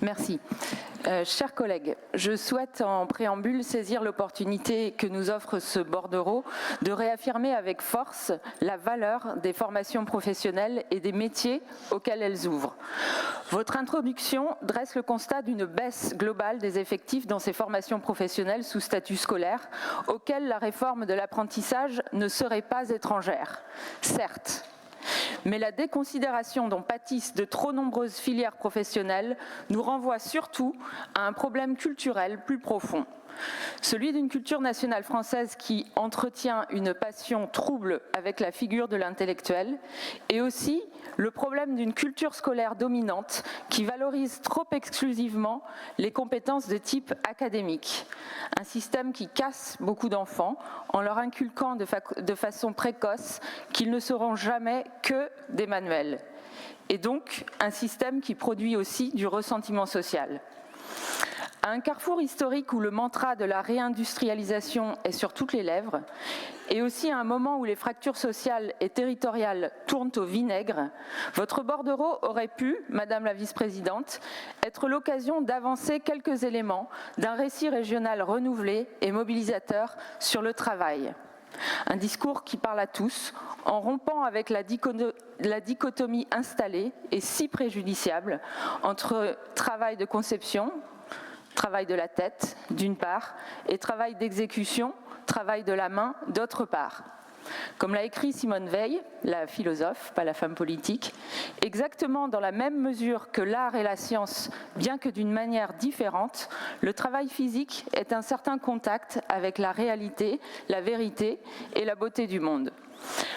Merci. Chers collègues, je souhaite en préambule saisir l'opportunité que nous offre ce bordereau de réaffirmer avec force la valeur des formations professionnelles et des métiers auxquels elles ouvrent. Votre introduction dresse le constat d'une baisse globale des effectifs dans ces formations professionnelles sous statut scolaire, auxquelles la réforme de l'apprentissage ne serait pas étrangère. Certes, mais la déconsidération dont pâtissent de trop nombreuses filières professionnelles nous renvoie surtout à un problème culturel plus profond. Celui d'une culture nationale française qui entretient une passion trouble avec la figure de l'intellectuel, et aussi le problème d'une culture scolaire dominante qui valorise trop exclusivement les compétences de type académique. Un système qui casse beaucoup d'enfants en leur inculquant de façon précoce qu'ils ne seront jamais que des manuels. Et donc un système qui produit aussi du ressentiment social. À un carrefour historique où le mantra de la réindustrialisation est sur toutes les lèvres, et aussi à un moment où les fractures sociales et territoriales tournent au vinaigre, votre bordereau aurait pu, Madame la Vice-présidente, être l'occasion d'avancer quelques éléments d'un récit régional renouvelé et mobilisateur sur le travail. Un discours qui parle à tous, en rompant avec la dichotomie installée et si préjudiciable entre travail de conception, travail de la tête, d'une part, et travail d'exécution, travail de la main, d'autre part. Comme l'a écrit Simone Veil, la philosophe, pas la femme politique, exactement dans la même mesure que l'art et la science, bien que d'une manière différente, le travail physique est un certain contact avec la réalité, la vérité et la beauté du monde.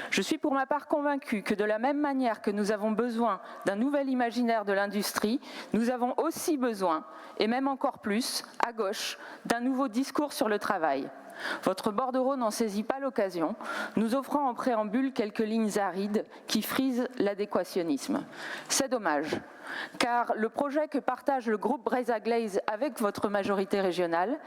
Je suis pour ma part convaincue que de la même manière que nous avons besoin d'un nouvel imaginaire de l'industrie, nous avons aussi besoin, et même encore plus, à gauche, d'un nouveau discours sur le travail. Votre bordereau n'en saisit pas l'occasion, nous offrant en préambule quelques lignes arides qui frisent l'adéquationnisme. C'est dommage, car le projet que partage le groupe Breiza-Glaise avec votre majorité régionale,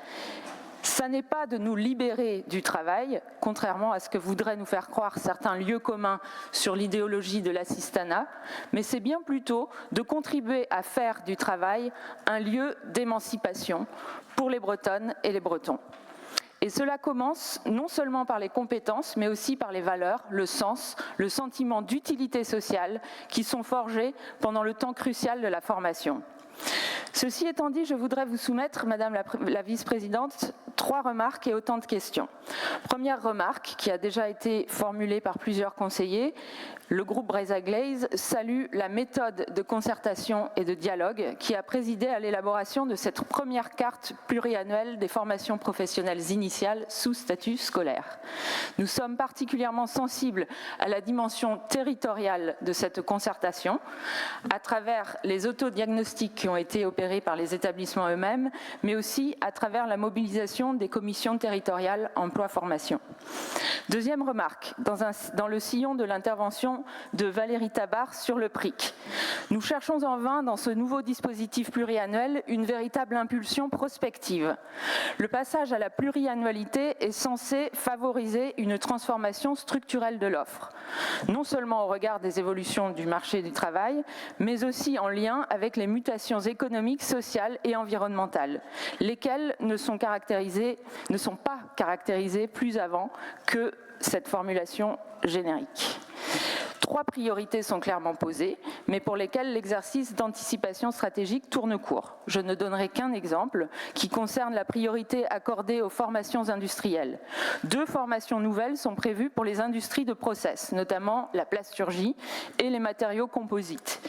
ça n'est pas de nous libérer du travail, contrairement à ce que voudraient nous faire croire certains lieux communs sur l'idéologie de l'assistanat, mais c'est bien plutôt de contribuer à faire du travail un lieu d'émancipation pour les Bretonnes et les Bretons. Et cela commence non seulement par les compétences, mais aussi par les valeurs, le sens, le sentiment d'utilité sociale qui sont forgés pendant le temps crucial de la formation. Ceci étant dit, je voudrais vous soumettre, Madame la Vice-présidente, 3 remarques et autant de questions. Première remarque, qui a déjà été formulée par plusieurs conseillers, le groupe Breiza-Glaise salue la méthode de concertation et de dialogue qui a présidé à l'élaboration de cette première carte pluriannuelle des formations professionnelles initiales sous statut scolaire. Nous sommes particulièrement sensibles à la dimension territoriale de cette concertation, à travers les autodiagnostics qui ont été opérés par les établissements eux-mêmes, mais aussi à travers la mobilisation des commissions territoriales emploi-formation. Deuxième remarque, dans le sillon de l'intervention de Valérie Tabar sur le PRIC. Nous cherchons en vain dans ce nouveau dispositif pluriannuel une véritable impulsion prospective. Le passage à la pluriannualité est censé favoriser une transformation structurelle de l'offre, non seulement au regard des évolutions du marché du travail, mais aussi en lien avec les mutations économiques, sociales et environnementales, lesquelles ne sont pas caractérisées plus avant que cette formulation générique. 3 priorités sont clairement posées, mais pour lesquelles l'exercice d'anticipation stratégique tourne court. Je ne donnerai qu'un exemple qui concerne la priorité accordée aux formations industrielles. 2 formations nouvelles sont prévues pour les industries de process, notamment la plasturgie et les matériaux composites.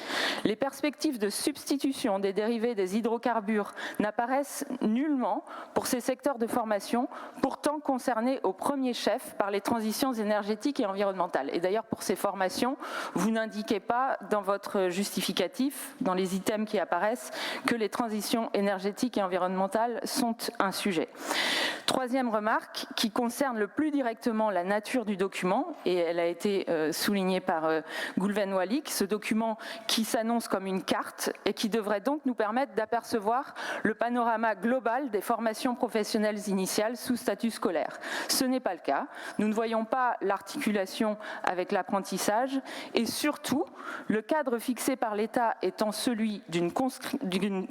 Les perspectives de substitution des dérivés des hydrocarbures n'apparaissent nullement pour ces secteurs de formation, pourtant concernés au premier chef par les transitions énergétiques et environnementales. Et d'ailleurs, pour ces formations, vous n'indiquez pas dans votre justificatif, dans les items qui apparaissent, que les transitions énergétiques et environnementales sont un sujet. Troisième remarque, qui concerne le plus directement la nature du document, et elle a été soulignée par Goulven Wallick, ce document qui s'annonce comme une carte et qui devrait donc nous permettre d'apercevoir le panorama global des formations professionnelles initiales sous statut scolaire. Ce n'est pas le cas. Nous ne voyons pas l'articulation avec l'apprentissage stage et surtout, le cadre fixé par l'État étant celui d'une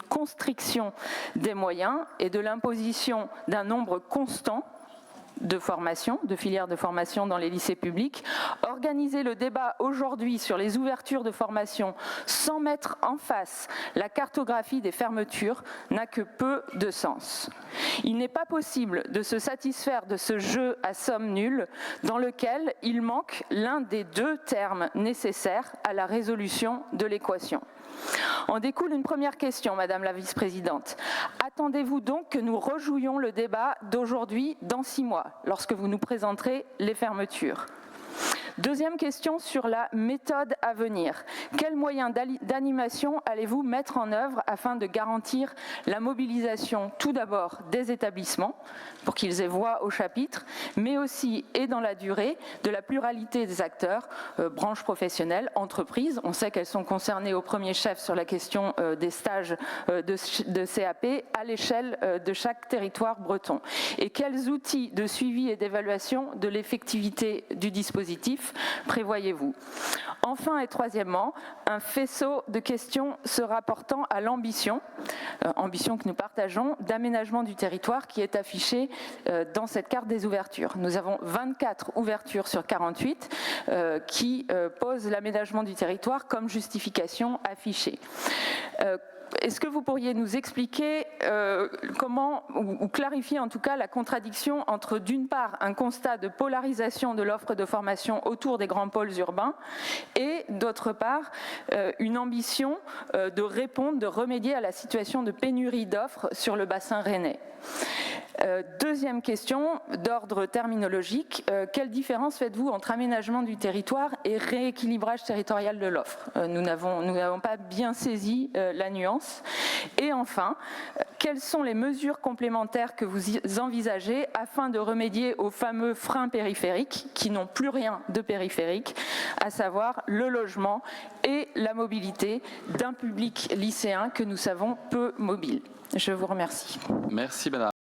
constriction des moyens et de l'imposition d'un nombre constant de formation, de filières de formation dans les lycées publics. Organiser le débat aujourd'hui sur les ouvertures de formation sans mettre en face la cartographie des fermetures n'a que peu de sens. Il n'est pas possible de se satisfaire de ce jeu à somme nulle dans lequel il manque l'un des deux termes nécessaires à la résolution de l'équation. En découle une première question, Madame la Vice-présidente. Attendez-vous donc que nous rejouions le débat d'aujourd'hui dans 6 mois, lorsque vous nous présenterez les fermetures ? Deuxième question sur la méthode à venir. Quels moyens d'animation allez-vous mettre en œuvre afin de garantir la mobilisation tout d'abord des établissements, pour qu'ils aient voix au chapitre, mais aussi et dans la durée de la pluralité des acteurs, branches professionnelles, entreprises. On sait qu'elles sont concernées au premier chef sur la question des stages de CAP à l'échelle de chaque territoire breton. Et quels outils de suivi et d'évaluation de l'effectivité du dispositif prévoyez-vous? Enfin et troisièmement, un faisceau de questions se rapportant à l'ambition, ambition que nous partageons, d'aménagement du territoire qui est affichée dans cette carte des ouvertures. Nous avons 24 ouvertures sur 48 qui posent l'aménagement du territoire comme justification affichée. Est-ce que vous pourriez nous expliquer comment, ou clarifier en tout cas la contradiction entre d'une part un constat de polarisation de l'offre de formation autour des grands pôles urbains et d'autre part une ambition de répondre, de remédier à la situation de pénurie d'offres sur le bassin rennais? Deuxième question d'ordre terminologique, quelle différence faites-vous entre aménagement du territoire et rééquilibrage territorial de l'offre? Nous n'avons pas bien saisi la nuance. Et enfin, quelles sont les mesures complémentaires que vous envisagez afin de remédier aux fameux freins périphériques qui n'ont plus rien de périphérique, à savoir le logement et la mobilité d'un public lycéen que nous savons peu mobile? Je vous remercie. Merci, madame.